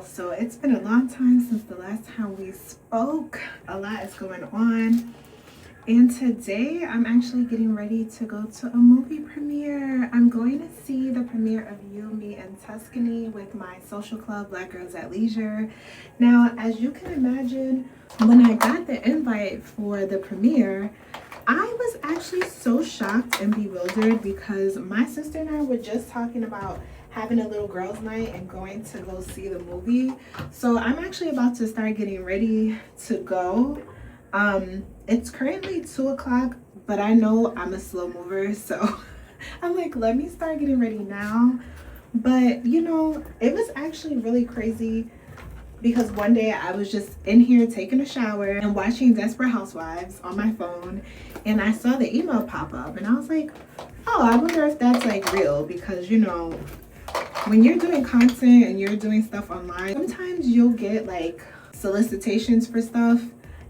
y'all. So it's been a long time since the last time we spoke. A lot is going on. And today I'm actually getting ready to go to a movie premiere. I'm going to see the premiere of You, Me, and Tuscany with my social club, Black Girls at Leisure. Now, as you can imagine, when I got the invite for the premiere, I was actually so shocked and bewildered because my sister and I were just talking about having a little girls' night and going to go see the movie. So I'm actually about to start getting ready to go. It's currently 2 o'clock, but I know I'm a slow mover, so I'm like, let me start getting ready now. But you know, it was actually really crazy because one day I was just in here taking a shower and watching Desperate Housewives on my phone, and I saw the email pop up and I was like, oh, I wonder if that's like real, because you know, when you're doing content and you're doing stuff online, sometimes you'll get like solicitations for stuff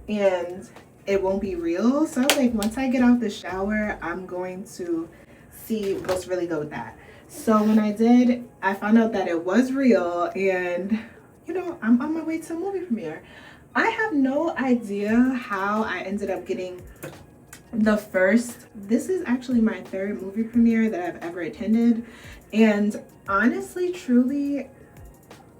and it won't be real. So I was like, once I get out the shower, I'm going to see what's really good with that. So when I did, I found out that it was real, and you know, I'm on my way to a movie premiere. I have no idea how I ended up getting the first. This is actually my 3rd movie premiere that I've ever attended, and honestly, truly,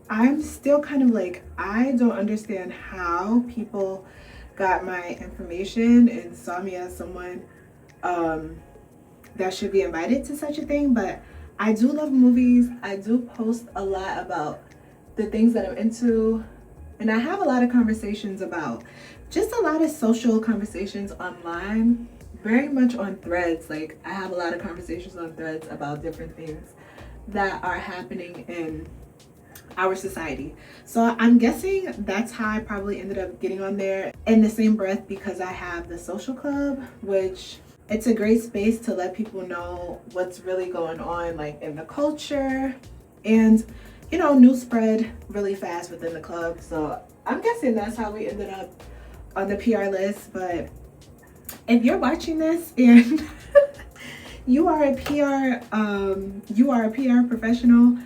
I'm still kind of like, I don't understand how people got my information and saw me as someone that should be invited to such a thing. But I do love movies. I do post a lot about the things that I'm into, and I have a lot of conversations about just a lot of social conversations online, very much on threads. Like, I have a lot of conversations on threads about different things that are happening in our society. So I'm guessing that's how I probably ended up getting on there. In the same breath, because I have the social club, which it's a great space to let people know what's really going on, like in the culture, and you know, news spread really fast within the club. So I'm guessing that's how we ended up on the PR list. But if you're watching this and you are a PR professional,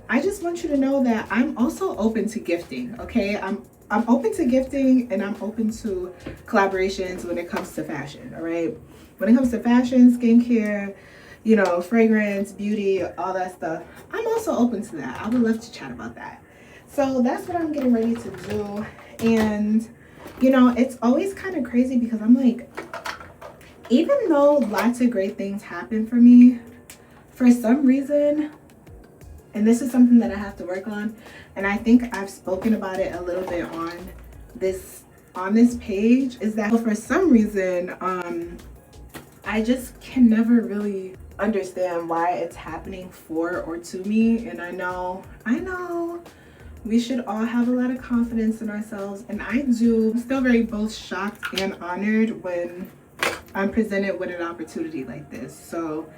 I just want you to know that I'm also open to gifting. Okay, I'm open to gifting, and I'm open to collaborations when it comes to fashion. All right, when it comes to fashion, skincare, you know, fragrance, beauty, all that stuff, I'm also open to that. I would love to chat about that. So that's what I'm getting ready to do. And you know, it's always kind of crazy because I'm like, even though lots of great things happen for me, for some reason, and this is something that I have to work on, and I think I've spoken about it a little bit on this page, is that for some reason I just can never really understand why it's happening for or to me. And I know we should all have a lot of confidence in ourselves, and I do. I'm still very both shocked and honored when I'm presented with an opportunity like this. So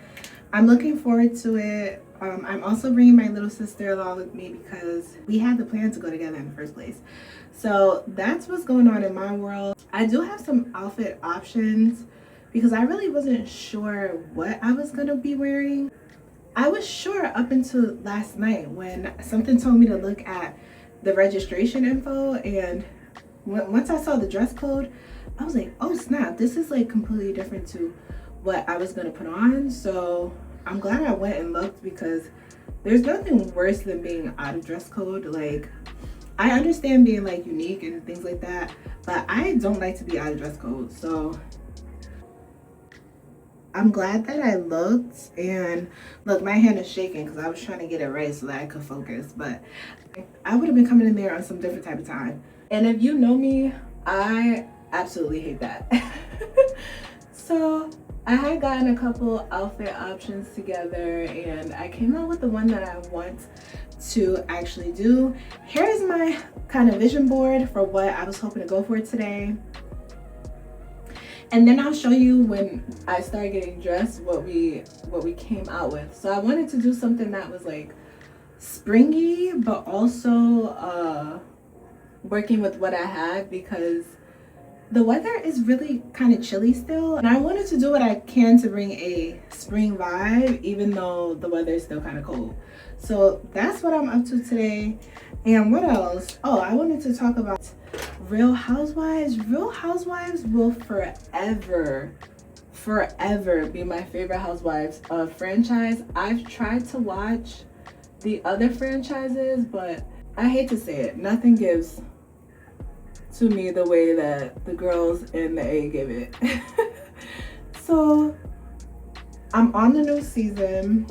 I'm looking forward to it. I'm also bringing my little sister along with me because we had the plan to go together in the first place. So that's what's going on in my world. I do have some outfit options because I really wasn't sure what I was gonna be wearing. I was sure up until last night when something told me to look at the registration info, and once I saw the dress code, I was like, oh snap, this is like completely different to what I was gonna put on. So I'm glad I went and looked, because there's nothing worse than being out of dress code. Like, I understand being like unique and things like that, but I don't like to be out of dress code. So I'm glad that I looked. And look, my hand is shaking because I was trying to get it right so that I could focus, but I would have been coming in there on some different type of time. And if you know me, I absolutely hate that. So I had gotten a couple outfit options together, and I came out with the one that I want to actually do. Here's my kind of vision board for what I was hoping to go for today. And then I'll show you when I start getting dressed what we came out with. So I wanted to do something that was like springy, but also working with what I had, because the weather is really kind of chilly still, and I wanted to do what I can to bring a spring vibe even though the weather is still kind of cold. So that's what I'm up to today. And what else? Oh, I wanted to talk about Real Housewives. Real Housewives will forever be my favorite Housewives franchise. I've tried to watch the other franchises, but I hate to say it, nothing gives to me the way that the girls in the A give it. So I'm on the new season.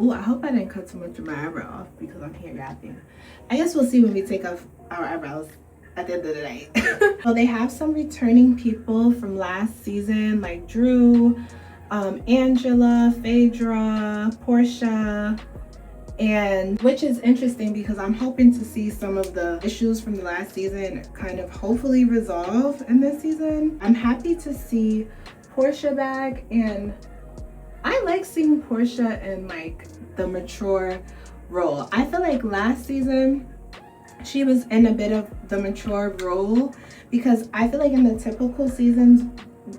Ooh, I hope I didn't cut too much of my eyebrow off because I'm here yapping. I guess we'll see when we take off our eyebrows at the end of the night. So they have some returning people from last season, like Drew, Angela, Phaedra, Portia, and which is interesting because I'm hoping to see some of the issues from the last season kind of hopefully resolve in this season. I'm happy to see Portia back, and I like seeing Portia in like the mature role. I feel like last season she was in a bit of the mature role because I feel like in the typical seasons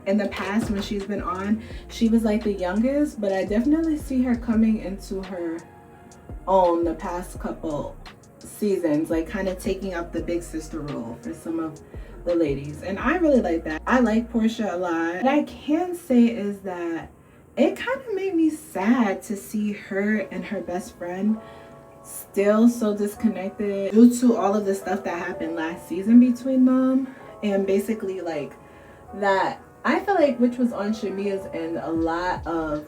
in the past when she's been on, she was like the youngest, but I definitely see her coming into her own the past couple seasons, like kind of taking up the big sister role for some of the ladies, and I really like that. I like Portia a lot. What I can say is that it kind of made me sad to see her and her best friend still so disconnected due to all of the stuff that happened last season between them, and basically like that, I feel like, which was on Shamia's end, a lot of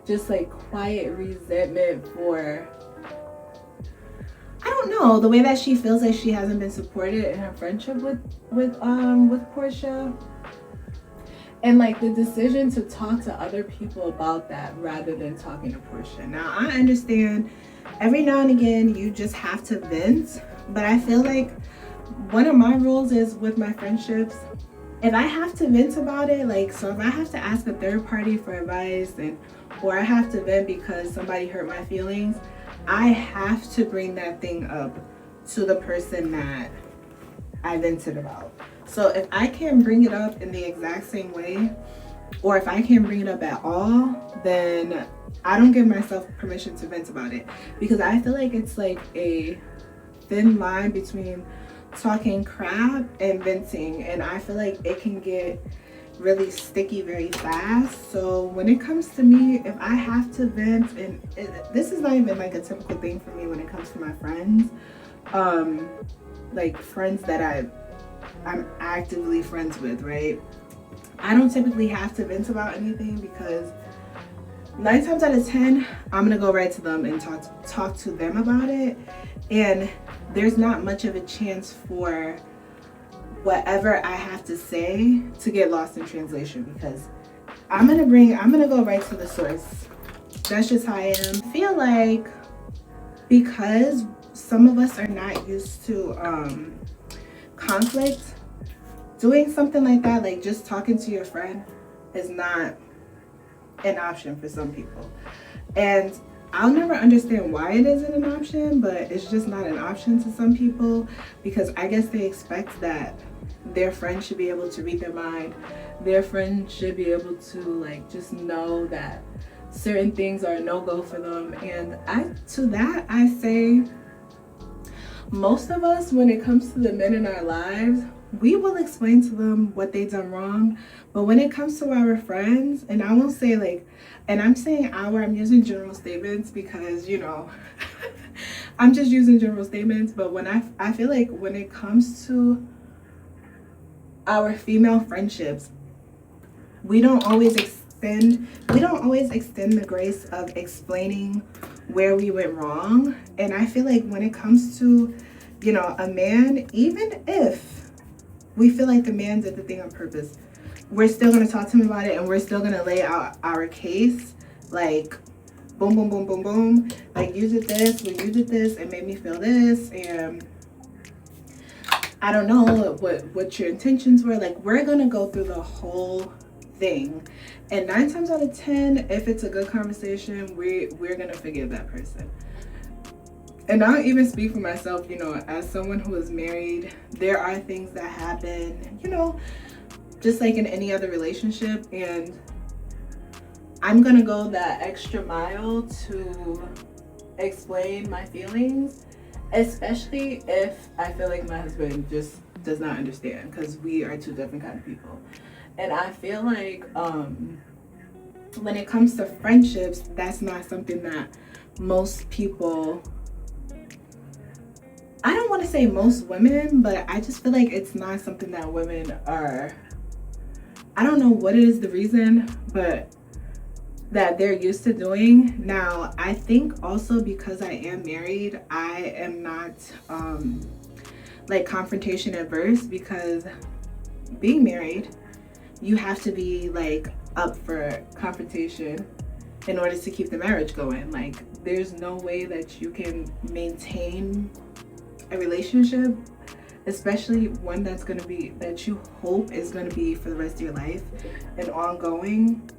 just like quiet resentment for, I don't know, the way that she feels like she hasn't been supported in her friendship with Portia, and like the decision to talk to other people about that rather than talking to Portia. Now I understand every now and again you just have to vent, but I feel like one of my rules is with my friendships, if I have to vent about it, like, so if I have to ask a third party for advice, or I have to vent because somebody hurt my feelings, I have to bring that thing up to the person that I vented about. So if I can't bring it up in the exact same way, or if I can't bring it up at all, then I don't give myself permission to vent about it, because I feel like it's like a thin line between talking crap and venting, and I feel like it can get really sticky very fast. So when it comes to me, if I have to vent, and this is not even like a typical thing for me when it comes to my friends, like friends that I'm actively friends with, right? I don't typically have to vent about anything because 9 times out of 10 I'm gonna go right to them and talk to them about it, and there's not much of a chance for whatever I have to say to get lost in translation, because I'm gonna go right to the source. That's just how I am. I feel like because some of us are not used to conflict, doing something like that, like just talking to your friend, is not an option for some people. And I'll never understand why it isn't an option, but it's just not an option to some people, because I guess they expect that their friend should be able to read their mind. Their friend should be able to like just know that certain things are a no-go for them. And to that I say, most of us, when it comes to the men in our lives, we will explain to them what they've done wrong. But when it comes to our friends, and I won't say like, and I'm saying I'm using general statements because, you know, I'm just using general statements. But when I feel like when it comes to our female friendships, we don't always extend the grace of explaining where we went wrong. And I feel like when it comes to, you know, a man, even if we feel like the man did the thing on purpose, we're still going to talk to him about it, and we're still going to lay out our case, like boom, boom, boom, boom, boom, like you did this, when you did this, it made me feel this, and I don't know what your intentions were. Like, we're going to go through the whole thing, and 9 times out of 10, if it's a good conversation, we're going to forgive that person. And I'll even speak for myself, you know, as someone who is married, there are things that happen, you know, just like in any other relationship, and I'm gonna go that extra mile to explain my feelings especially if I feel like my husband just does not understand, because we are two different kind of people. And I feel like when it comes to friendships, that's not something that most people, I don't want to say most women, but I just feel like it's not something that women are, I don't know what it is the reason, but that they're used to doing. Now, I think also because I am married, I am not like confrontation averse, because being married, you have to be like up for confrontation in order to keep the marriage going. Like, there's no way that you can maintain a relationship, especially one that's going to be, that you hope is going to be for the rest of your life and ongoing,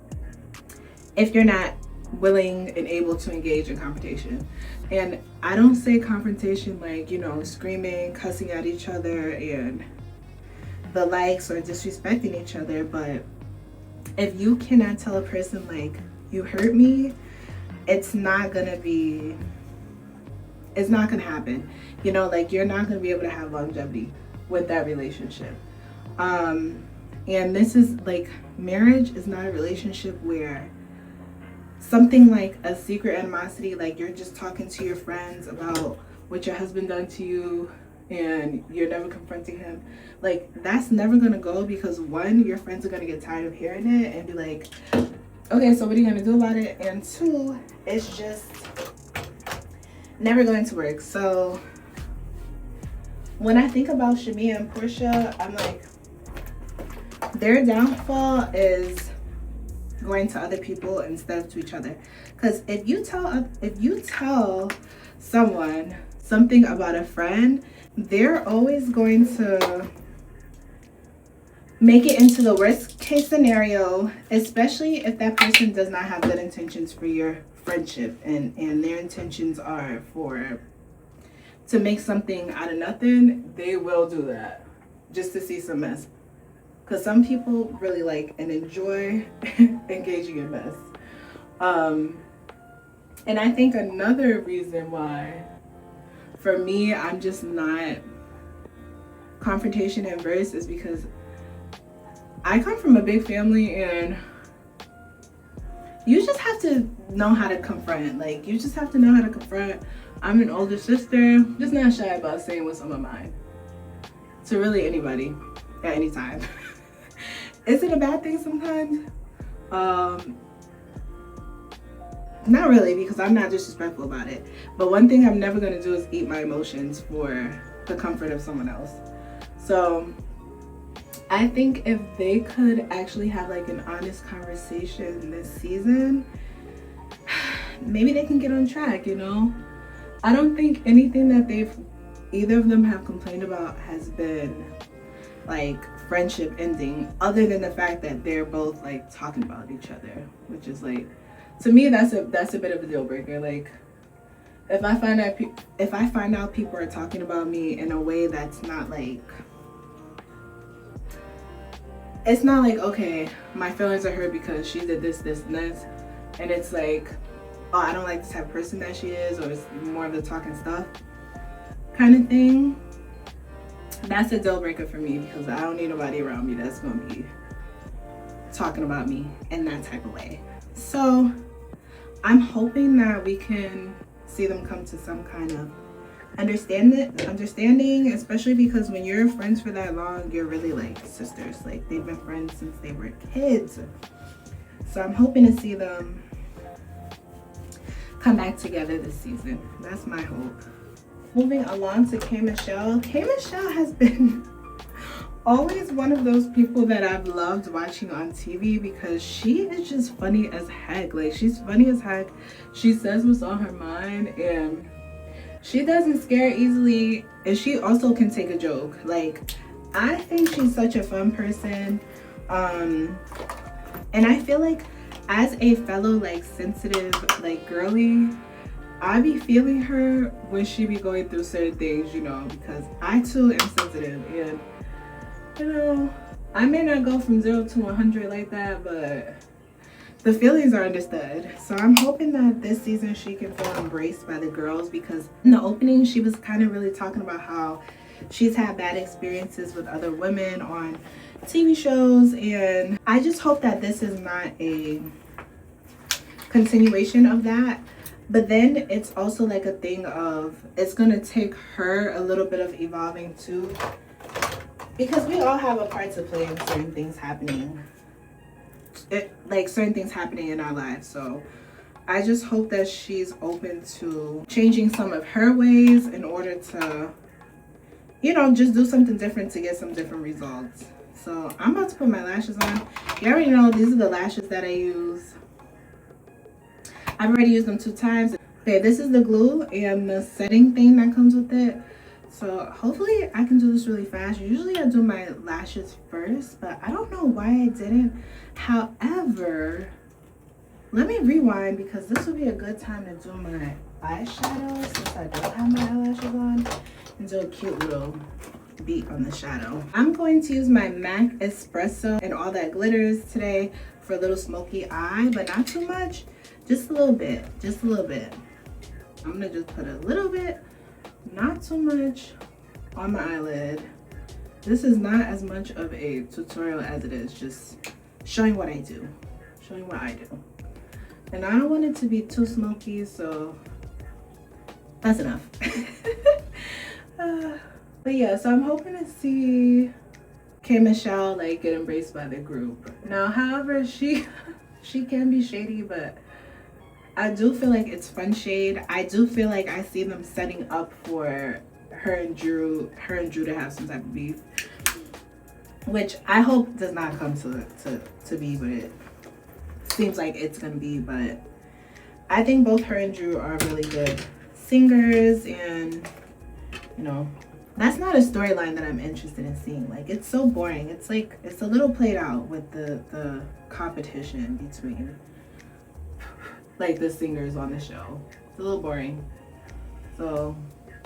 if you're not willing and able to engage in confrontation. And I don't say confrontation like, you know, screaming, cussing at each other and the likes, or disrespecting each other, but if you cannot tell a person like, you hurt me, it's not gonna happen. You know, like, you're not gonna be able to have longevity with that relationship. And this is like, marriage is not a relationship where something like a secret animosity, like you're just talking to your friends about what your husband done to you and you're never confronting him. Like, that's never gonna go, because one, your friends are gonna get tired of hearing it and be like, okay, so what are you gonna do about it? And two, it's just never going to work. So when I think about Shamia and Portia, I'm like, their downfall is going to other people instead of to each other. Because if you tell someone something about a friend, they're always going to make it into the worst case scenario, especially if that person does not have good intentions for your friendship, and their intentions are to make something out of nothing. They will do that just to see some mess, because some people really like and enjoy engaging in mess. And I think another reason why, for me, I'm just not confrontation averse is because I come from a big family, and you just have to know how to confront. Like, you just have to know how to confront. I'm an older sister, just not shy about saying what's on my mind to really anybody at any time. Is it a bad thing sometimes? Not really, because I'm not disrespectful about it. But one thing I'm never going to do is eat my emotions for the comfort of someone else. So I think if they could actually have like an honest conversation this season, maybe they can get on track, you know? I don't think anything that either of them have complained about has been like friendship ending, other than the fact that they're both like talking about each other, which is like, to me, that's a bit of a deal breaker. Like, if I find out people are talking about me in a way that's not like, it's not like, okay, my feelings are hurt because she did this, this, and this, and it's like, oh, I don't like the type of person that she is, or it's more of the talking stuff kind of thing, that's a deal breaker for me, because I don't need nobody around me that's gonna be talking about me in that type of way. So I'm hoping that we can see them come to some kind of understanding, especially because when you're friends for that long, you're really like sisters. Like, they've been friends since they were kids. So I'm hoping to see them come back together this season. That's my hope. Moving along to K Michelle. K Michelle has been always one of those people that I've loved watching on TV, because she is just funny as heck. Like, she's funny as heck. She says what's on her mind, and she doesn't scare easily, and she also can take a joke. Like, I think she's such a fun person. And I feel like, as a fellow like sensitive like girly, I be feeling her when she be going through certain things, you know, because I too am sensitive, and you know, I may not go from 0 to 100 like that, but the feelings are understood. So I'm hoping that this season she can feel embraced by the girls, because in the opening she was kind of really talking about how she's had bad experiences with other women on TV shows, and I just hope that this is not a continuation of that. But then it's also like a thing of, it's gonna take her a little bit of evolving too, because we all have a part to play in certain things happening. Certain things happening in our lives. So I just hope that she's open to changing some of her ways in order to, you know, just do something different to get some different results. So I'm about to put my lashes on. You already know these are the lashes that I use. I've already used them 2 times. Okay, this is the glue and the setting thing that comes with it. So hopefully I can do this really fast. Usually I do my lashes first, but I don't know why I didn't. However, let me rewind, because this would be a good time to do my eyeshadow since I don't have my eyelashes on, and do a cute little beat on the shadow. I'm going to use my MAC Espresso and all that glitters today for a little smoky eye, but not too much. Just a little bit, just a little bit. I'm gonna just put a little bit, not too much, on my eyelid. This is not as much of a tutorial as it is just showing what I do, showing what I do. And I don't want it to be too smoky, so that's enough. But yeah, so I'm hoping to see K Michelle like get embraced by the group. Now, however, she can be shady, but I do feel like it's fun shade. I do feel like I see them setting up for her and Drew to have some type of beef, which I hope does not come to be, but it seems like it's gonna be. But I think both her and Drew are really good singers, and you know, that's not a storyline that I'm interested in seeing. Like, it's so boring. It's like, it's a little played out with the competition between like the singers on the show. It's a little boring. So,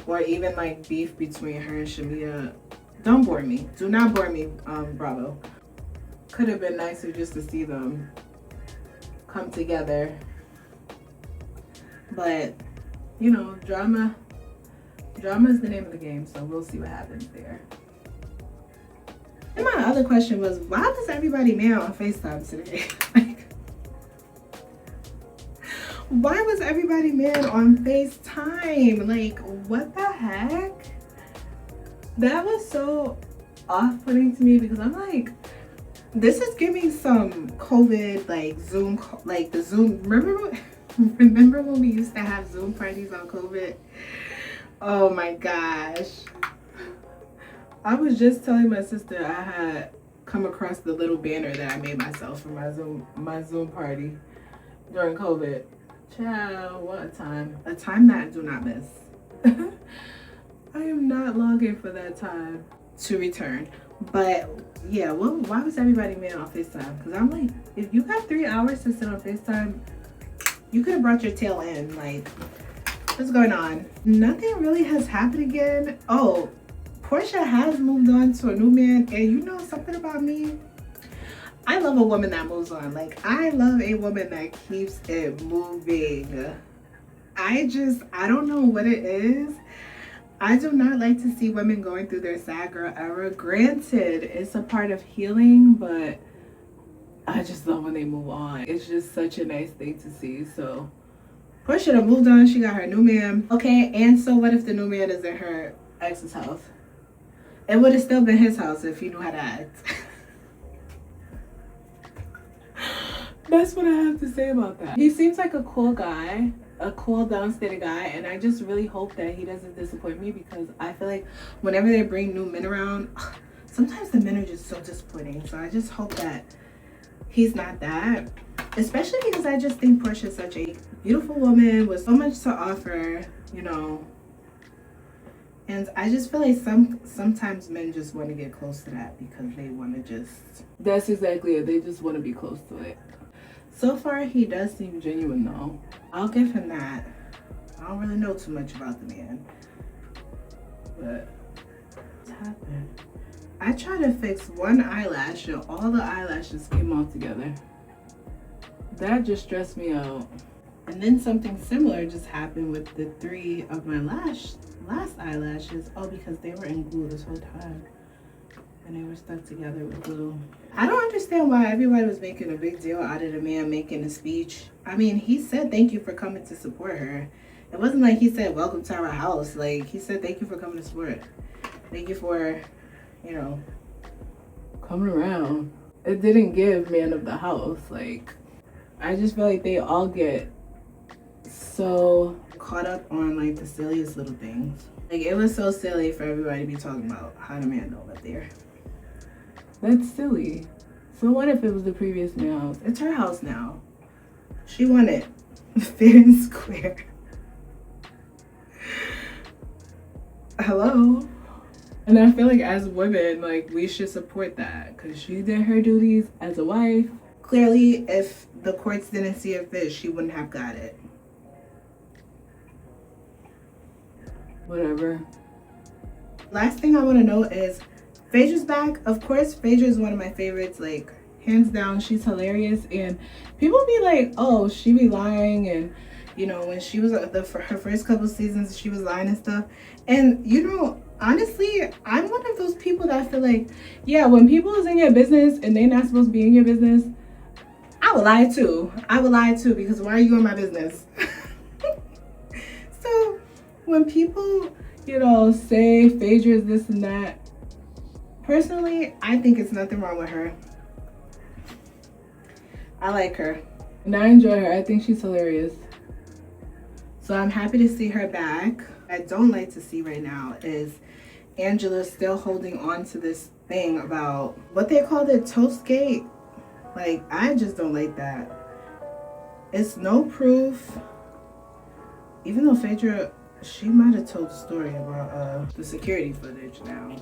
or even like beef between her and Shamia. Don't bore me. Do not bore me, Bravo. Could have been nicer just to see them come together. But, you know, drama is the name of the game, so we'll see what happens there. And my other question was, why was everybody mad on FaceTime today? Like, why was everybody mad on FaceTime? Like, what the heck? That was so off-putting to me, because I'm like, this is giving some COVID, like Zoom, like the Zoom. Remember when we used to have Zoom parties on COVID? Oh my gosh. I was just telling my sister I had come across the little banner that I made myself for my Zoom party during COVID. Ciao, what a time. A time that I do not miss. I am not longing for that time to return. But yeah, why was everybody mad on FaceTime? Because I'm like, if you got 3 hours to sit on FaceTime, you could have brought your tail in. Like, what's going on? Nothing really has happened again. Oh, Portia has moved on to a new man, and you know something about me? I love a woman that moves on. Like, I love a woman that keeps it moving. I don't know what it is. I do not like to see women going through their sad girl era. Granted, it's a part of healing, but I just love when they move on. It's just such a nice thing to see. So Portia done moved on. She got her new man. Okay, and so what if the new man is in her ex's house? It would have still been his house if he knew how to act. That's what I have to say about that. He seems like a cool guy, a cool downstairs guy, and I just really hope that he doesn't disappoint me, because I feel like whenever they bring new men around, sometimes the men are just so disappointing. So I just hope that he's not that, especially because I just think Portia is such a beautiful woman with so much to offer, you know. And I just feel like sometimes men just want to get close to that because they want to just... That's exactly it. They just want to be close to it. So far, he does seem genuine, though. I'll give him that. I don't really know too much about the man. But what's happened? I tried to fix one eyelash and all the eyelashes came all together. That just stressed me out. And then something similar just happened with the 3 of my last eyelashes. Oh, because they were in glue this whole time. And they were stuck together with glue. I don't understand why everybody was making a big deal out of the man making a speech. I mean, he said thank you for coming to support her. It wasn't like he said welcome to our house. Like, he said thank you for coming to support. Thank you for, you know, coming around. It didn't give man of the house. Like, I just feel like they all get so caught up on like the silliest little things. Like, it was so silly for everybody to be talking about how the man don't live there. That's silly. So what if it was the previous man's house? It's her house now. She won it fair and square. Hello. And I feel like as women, like, we should support that because she did her duties as a wife. Clearly, if the courts didn't see it fit, she wouldn't have got it. Whatever. Last thing I want to know is Phaedra's back. Of course, Phaedra is one of my favorites, like, hands down. She's hilarious. And people be like, oh, she be lying. And, you know, when she was her first couple seasons, she was lying and stuff. And, you know, honestly, I'm one of those people that feel like, yeah, when people is in your business and they're not supposed to be in your business, I would lie too. I would lie too, because why are you in my business? So when people, you know, say Phaedra is this and that, personally, I think it's nothing wrong with her. I like her. And I enjoy her. I think she's hilarious. So I'm happy to see her back. What I don't like to see right now is Angela still holding on to this thing about what they call the Toastgate. Like, I just don't like that. It's no proof. Even though Phaedra, she might have told the story about the security footage now.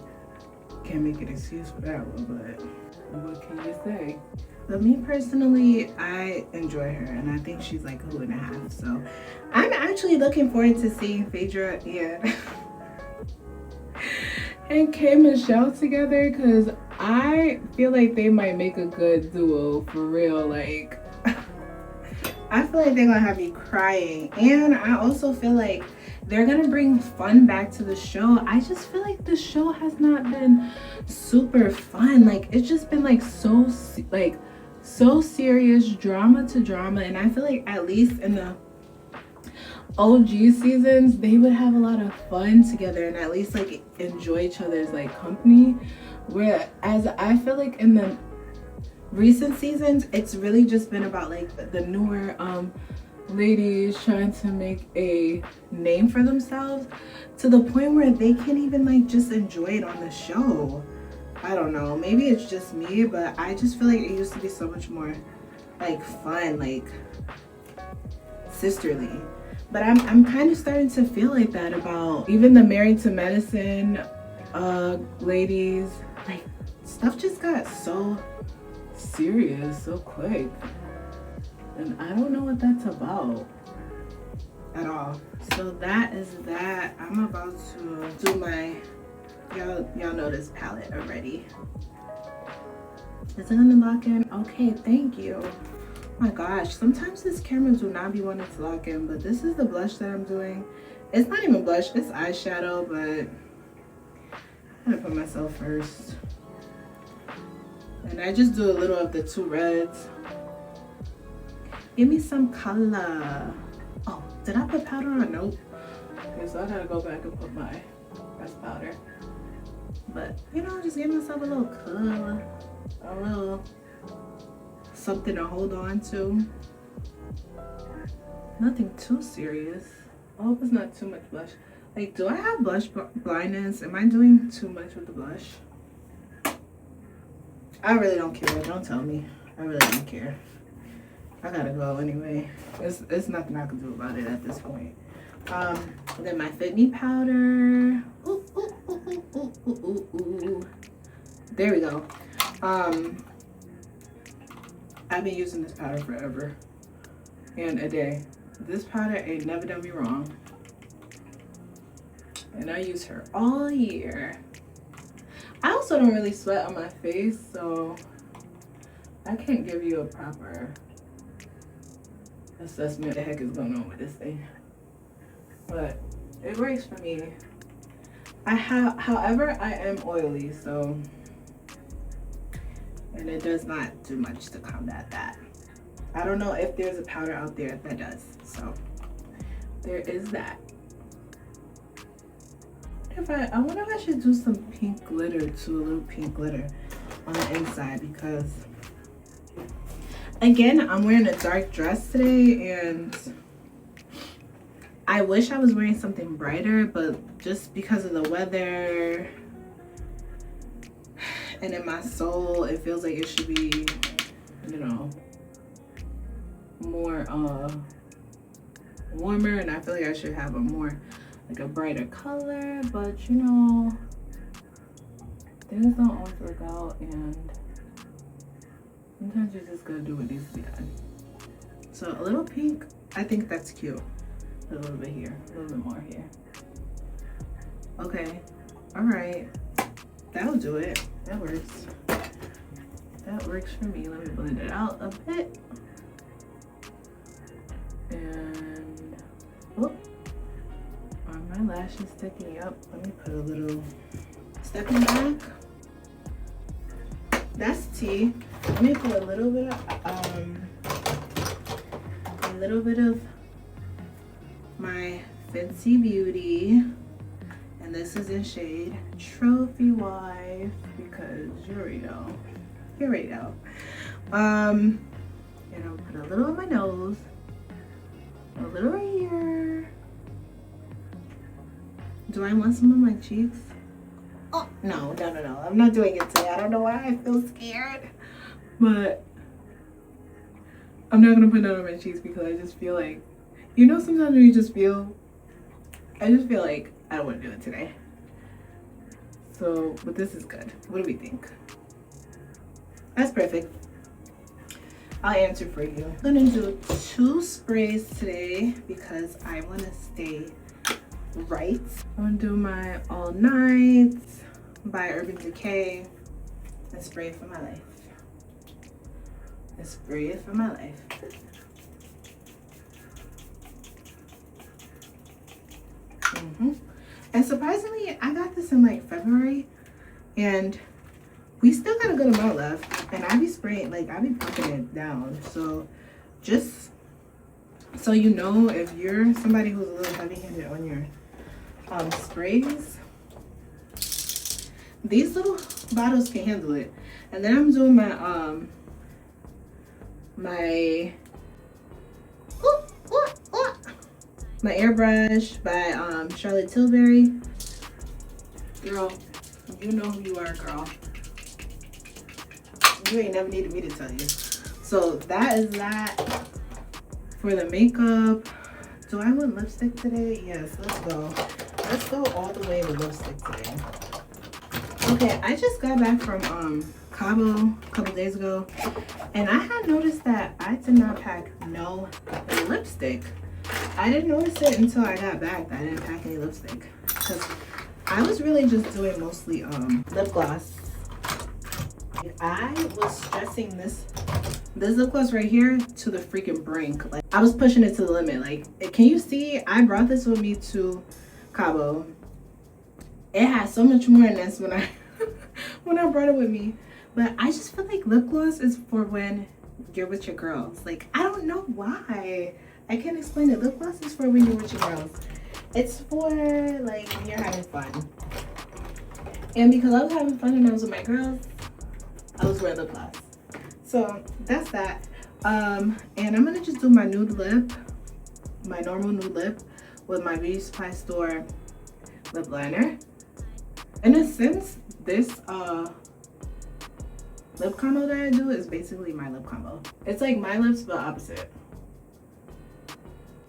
Can't make an excuse for that one, but what can you say? But me personally, I enjoy her, and I think she's like a 2.5. So I'm actually looking forward to seeing Phaedra and K Michelle together, because I feel like they might make a good duo for real. Like, I feel like they're gonna have me crying, and I also feel like they're gonna bring fun back to the show. I just feel like the show has not been super fun. Like, it's just been like so serious, drama to drama. And I feel like at least in the OG seasons, they would have a lot of fun together and at least like enjoy each other's like company. Whereas I feel like in the recent seasons, it's really just been about like the newer ladies trying to make a name for themselves to the point where they can't even like just enjoy it on the show. I don't know, maybe it's just me, but I just feel like it used to be so much more like fun, like sisterly. But I'm kind of starting to feel like that about even the Married to Medicine ladies. Like, stuff just got so serious so quick, and I don't know what that's about at all. So that is that. I'm about to do my, y'all know this palette already. Is it gonna lock in? Okay, thank you. Oh my gosh, sometimes this camera do not be wanting to lock in, but this is the blush that I'm doing. It's not even blush, it's eyeshadow, but I'm gonna put myself first. And I just do a little of the 2 reds. Give me some color. Oh, did I put powder on? Nope. Okay, so I gotta go back and put my pressed powder. But, you know, just give myself a little color, a little something to hold on to. Nothing too serious. I hope it's not too much blush. Like, do I have blush blindness? Am I doing too much with the blush? I really don't care. Don't tell me. I really don't care. I gotta go anyway. It's nothing I can do about it at this point. Then my Fit Me powder. Ooh, ooh, ooh, ooh, ooh, ooh, ooh. There we go. I've been using this powder forever and a day. This powder ain't never done me wrong. And I use her all year. I also don't really sweat on my face, so I can't give you a proper assess me what the heck is going on with this thing. But it works for me. However, I am oily, so, and it does not do much to combat that. I don't know if there's a powder out there that does, so there is that. I wonder if I should do some pink glitter too, a little pink glitter on the inside, because again, I'm wearing a dark dress today and I wish I was wearing something brighter, but just because of the weather and in my soul, it feels like it should be, you know, more warmer, and I feel like I should have a more like a brighter color, but you know, things don't always work out, and sometimes you just gotta do what needs to be done. So a little pink, I think that's cute. A little bit here, a little bit more here. Okay, all right, that'll do it. That works. That works for me. Let me blend it out a bit. And oh, are my lashes sticking up? Let me put a little stepping back. That's tea. Let me put a little bit of my Fenty Beauty, and this is in shade Trophy Wife, because you already know. And I'll put a little on my nose, a little right here. Do I want some on my cheeks? Oh, no. I'm not doing it today. I don't know why I feel scared, but I'm not gonna put that on my cheeks because I just feel like, you know, sometimes when I just feel like I don't want to do it today. So, but this is good. What do we think? That's perfect. I'll answer for you. I'm gonna do 2 sprays today because I want to stay right. I'm gonna do my All Night by Urban Decay and spray it for my life. And spray it for my life. And surprisingly, I got this in like February, and we still got a good amount left. And I be spraying, like I be pumping it down. So just so you know, if you're somebody who's a little heavy-handed on your sprays, these little bottles can handle it. And then I'm doing my my airbrush by Charlotte Tilbury. Girl, you know who you are, girl. You ain't never needed me to tell you. So that is that for the makeup. Do I want lipstick today? Yes, let's go. Let's go all the way with lipstick today. Okay, I just got back from Cabo a couple days ago, and I had noticed that I did not pack no lipstick. I didn't notice it until I got back that I didn't pack any lipstick, because I was really just doing mostly lip gloss. I was stressing this lip gloss right here to the freaking brink. Like, I was pushing it to the limit. Like, can you see? I brought this with me to Cabo. It has so much more in this when I when I brought it with me. But I just feel like lip gloss is for when you're with your girls. Like, I don't know why. I can't explain it. Lip gloss is for when you're with your girls. It's for like when you're having fun. And because I was having fun and I was with my girls, I was wearing lip gloss. So that's that. And I'm gonna just do my nude lip, my normal nude lip, with my Beauty Supply Store lip liner. In a sense, this lip combo that I do is basically my lip combo. It's like my lips but opposite.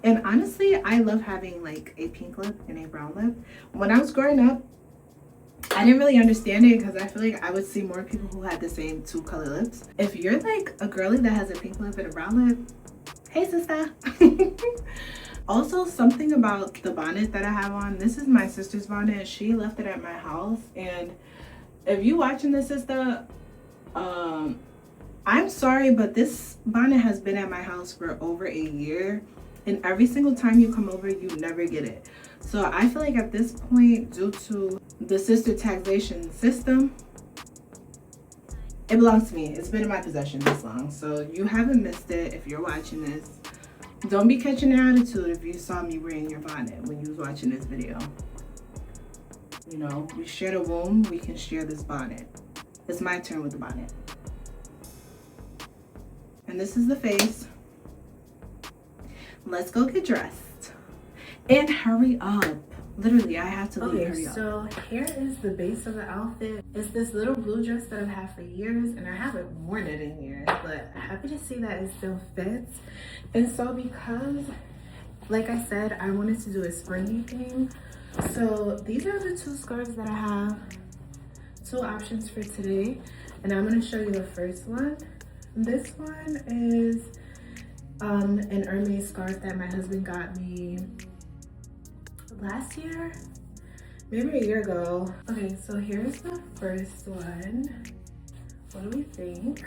And honestly, I love having like a pink lip and a brown lip. When I was growing up, I didn't really understand it because I feel like I would see more people who had the same 2 color lips. If you're like a girly that has a pink lip and a brown lip, hey sister. Also, something about the bonnet that I have on, this is my sister's bonnet. She left it at my house, and if you watching this, sister, I'm sorry, but this bonnet has been at my house for over a year, and every single time you come over, you never get it. So I feel like at this point, due to the sister taxation system, it belongs to me. It's been in my possession this long, so you haven't missed it. If you're watching this, don't be catching an attitude if you saw me wearing your bonnet when you was watching this video. You know, we share the womb, we can share this bonnet. It's my turn with the bonnet. And this is the face. Let's go get dressed. And hurry up. Literally, I have to leave. Hurry up. So here is the base of the outfit. It's this little blue dress that I've had for years, and I haven't worn it in years, but happy to see that it still fits. And so because, like I said, I wanted to do a springy theme. So these are the two scarves that I have. Two options for today. And I'm going to show you the first one. This one is an Hermes scarf that my husband got me last year, maybe a year ago. Okay, so here's the first one. What do we think?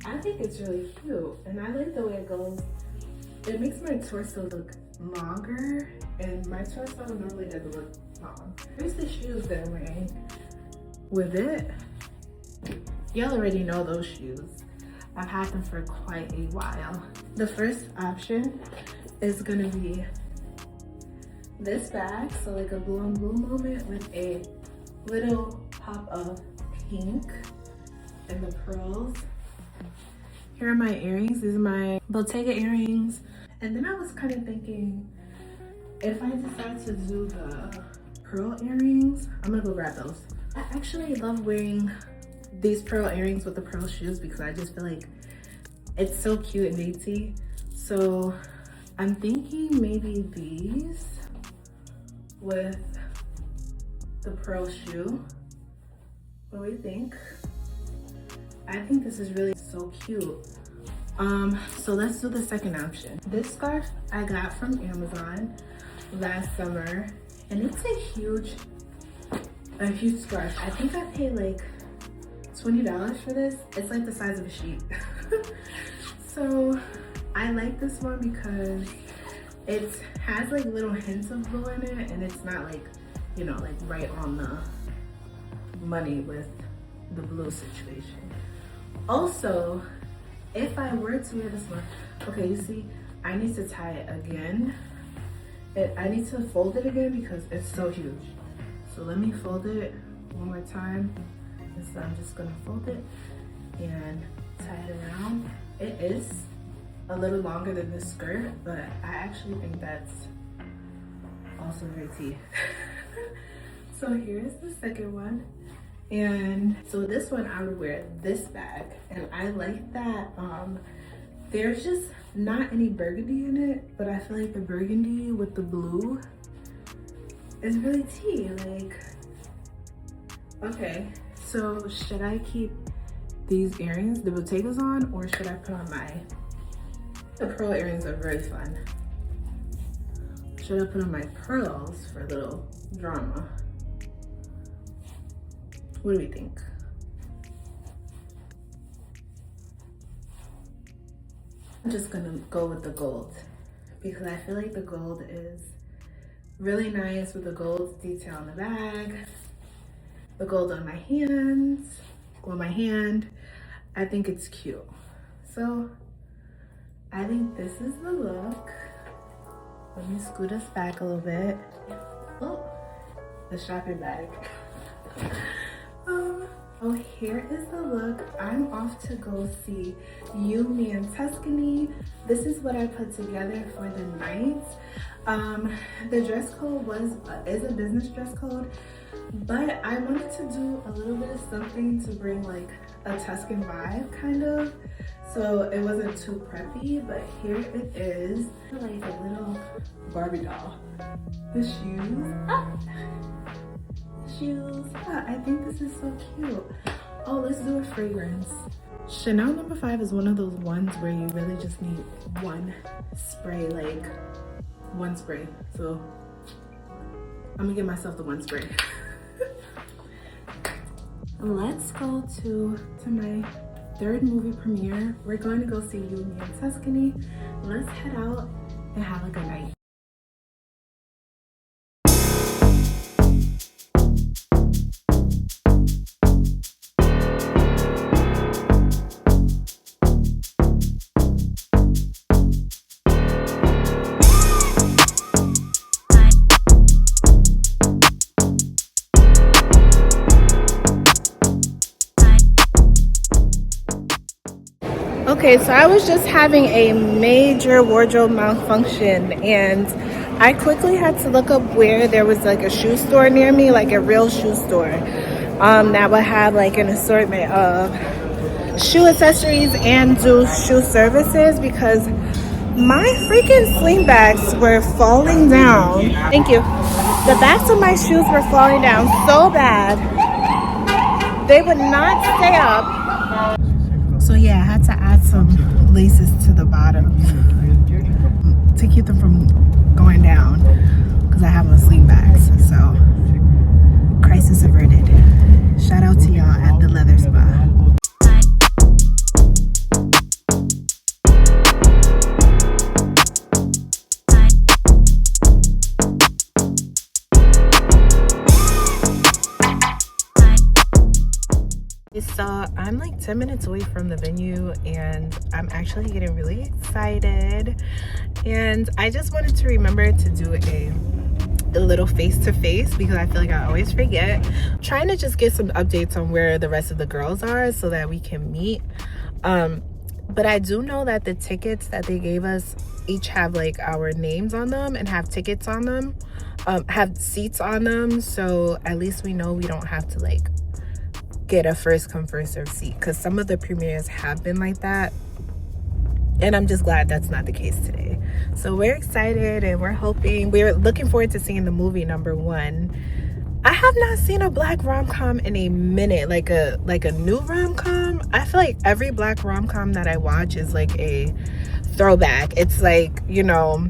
I think it's really cute, and I like the way it goes. It makes my torso look longer, and my torso normally doesn't look long. Here's the shoes that I'm wearing with it. Y'all already know those shoes. I've had them for quite a while. The first option is gonna be this bag, so like a blue on blue moment with a little pop of pink and the pearls. Here are my earrings. These are my Bottega earrings. And then I was kind of thinking, if I decide to do the pearl earrings, I'm gonna go grab those. I actually love wearing these pearl earrings with the pearl shoes because I just feel like it's so cute and dainty. So I'm thinking maybe these with the pearl shoe. What do you think? I think this is really so cute. So let's do the second option. This scarf I got from Amazon last summer, and it's a huge scarf. I think I paid like $20 for this. It's like the size of a sheet. So I like this one because it has like little hints of blue in it, and it's not like, you know, like right on the money with the blue situation. Also, if I were to wear this one, okay, you see, I need to tie it again. I need to fold it again because it's so huge. So let me fold it one more time. And so I'm just gonna fold it and tie it around. It is a little longer than this skirt, but I actually think that's also very tea. So here's the second one. And so this one I would wear this bag, and I like that there's just not any burgundy in it, but I feel like the burgundy with the blue is really tea. Like, okay, so should I keep these earrings, the Bottegas, on, or should I put on the pearl earrings are very fun. Should I put on my pearls for a little drama? What do we think? I'm just gonna go with the gold because I feel like the gold is really nice with the gold detail on the bag, the gold on my hands, on my hand. I think it's cute. So I think this is the look. Let me scoot us back a little bit. Oh, the shopping bag. Oh, here is the look. I'm off to go see You, Me, and Tuscany. This is what I put together for the night. The dress code is a business dress code, but I wanted to do a little bit of something to bring like a Tuscan vibe, kind of. So it wasn't too preppy, but here it is, like a little Barbie doll. The shoes. Shoes. Yeah, I think this is so cute. Oh, let's do a fragrance. Chanel No. 5 is one of those ones where you really just need one spray, like one spray. So I'm gonna give myself the one spray. Let's go to my third movie premiere. We're going to go see You, Me, and Tuscany. Let's head out and have a good night. Okay, so I was just having a major wardrobe malfunction, and I quickly had to look up where there was like a shoe store near me, like a real shoe store that would have like an assortment of shoe accessories and do shoe services, because my freaking slingbacks were falling down. Thank you. The backs of my shoes were falling down so bad. They would not stay up. So yeah, I had to add some laces to the bottom to keep them from going down because I have my slingbacks. So crisis averted. Shout out to y'all at the leather spa. So I'm like 10 minutes away from the venue, and I'm actually getting really excited, and I just wanted to remember to do a little face-to-face because I feel like I always forget. Trying to just get some updates on where the rest of the girls are so that we can meet. But I do know that the tickets that they gave us each have like our names on them and have tickets on them, have seats on them, so at least we know we don't have to like get a first come first serve seat, because some of the premieres have been like that, and I'm just glad that's not the case today. So we're excited, and we're looking forward to seeing the movie number one. I have not seen a black rom-com in a minute, like a new rom-com. I feel like every black rom-com that I watch is like a throwback. It's like, you know,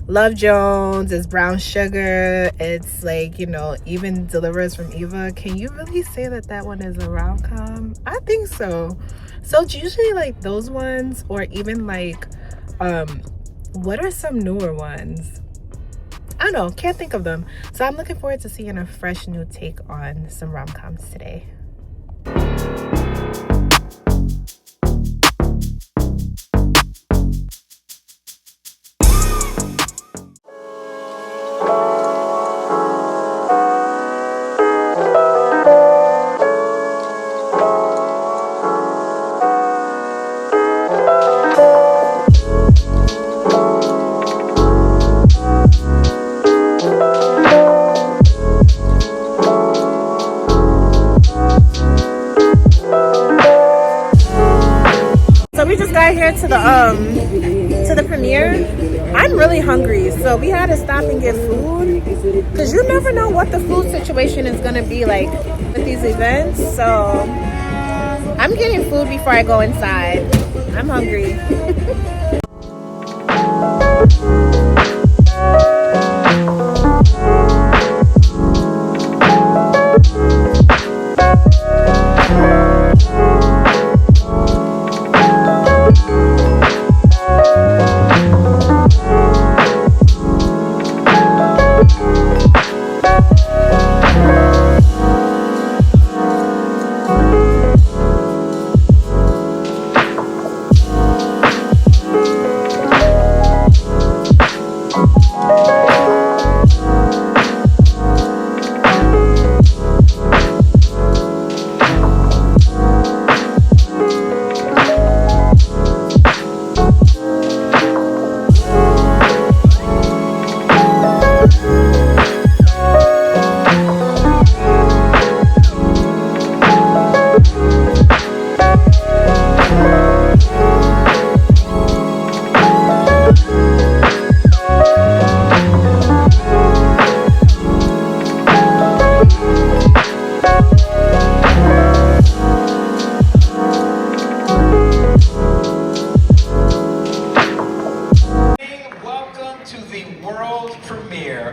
Love Jones, it's Brown Sugar, it's like, you know, even Deliver Us from Eva. Can you really say that that one is a rom-com? I think so. So it's usually like those ones, or even like what are some newer ones? I don't know, can't think of them. So I'm looking forward to seeing a fresh new take on some rom-coms today. We just got here to the premiere. I'm really hungry, so we had to stop and get food, because you never know what the food situation is gonna be like with these events. So I'm getting food before I go inside. I'm hungry.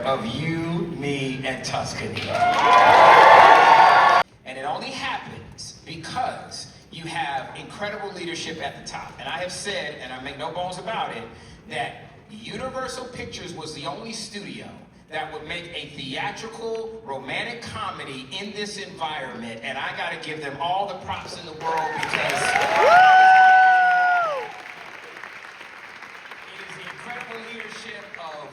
Of You, Me, and Tuscany. And it only happens because you have incredible leadership at the top. And I have said, and I make no bones about it, that Universal Pictures was the only studio that would make a theatrical romantic comedy in this environment, and I gotta give them all the props in the world because it is the incredible leadership of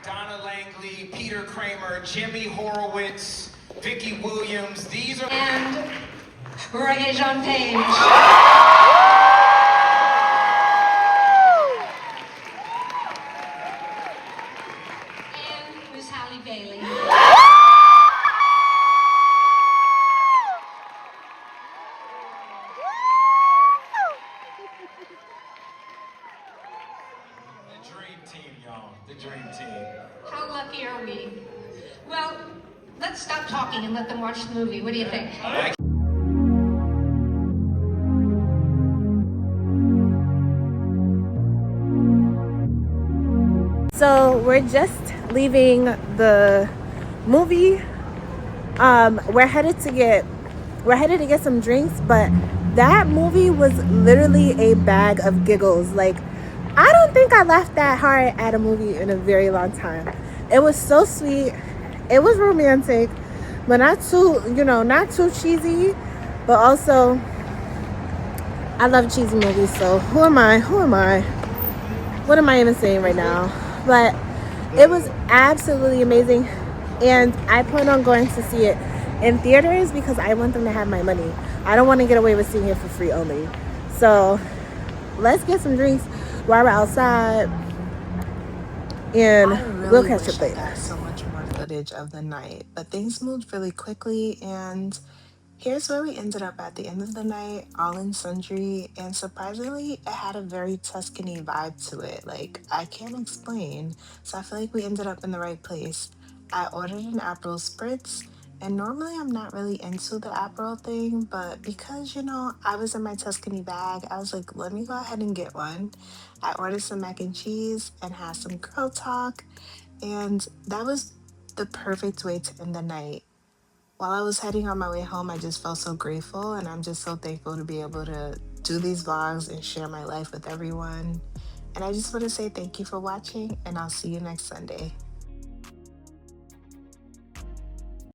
Donna Langley, Peter Kramer, Jimmy Horowitz, Vicki Williams. These are and Regé-Jean Page. And Miss Halle Bailey. the dream team, y'all. The dream team. How lucky are we? Well, let's stop talking and let them watch the movie. What do you think? So we're just leaving the movie. We're headed to get some drinks, but that movie was literally a bag of giggles. Like, I don't think I laughed that hard at a movie in a very long time. It was so sweet. It was romantic, but not too cheesy, but also I love cheesy movies, so who am I? What am I even saying right now? But it was absolutely amazing, and I plan on going to see it in theaters because I want them to have my money. I don't want to get away with seeing it for free only. So let's get some drinks while we're outside, and we'll catch up later. So much more footage of the night, but things moved really quickly, and here's where we ended up at the end of the night, all in Sundry, and surprisingly, it had a very Tuscany vibe to it. Like, I can't explain. So I feel like we ended up in the right place. I ordered an Aperol Spritz, and normally I'm not really into the Aperol thing, but because, I was in my Tuscany bag, I was like, let me go ahead and get one. I ordered some mac and cheese and had some girl talk, and that was the perfect way to end the night. While I was heading on my way home, I just felt so grateful, and I'm just so thankful to be able to do these vlogs and share my life with everyone. And I just want to say thank you for watching, and I'll see you next Sunday.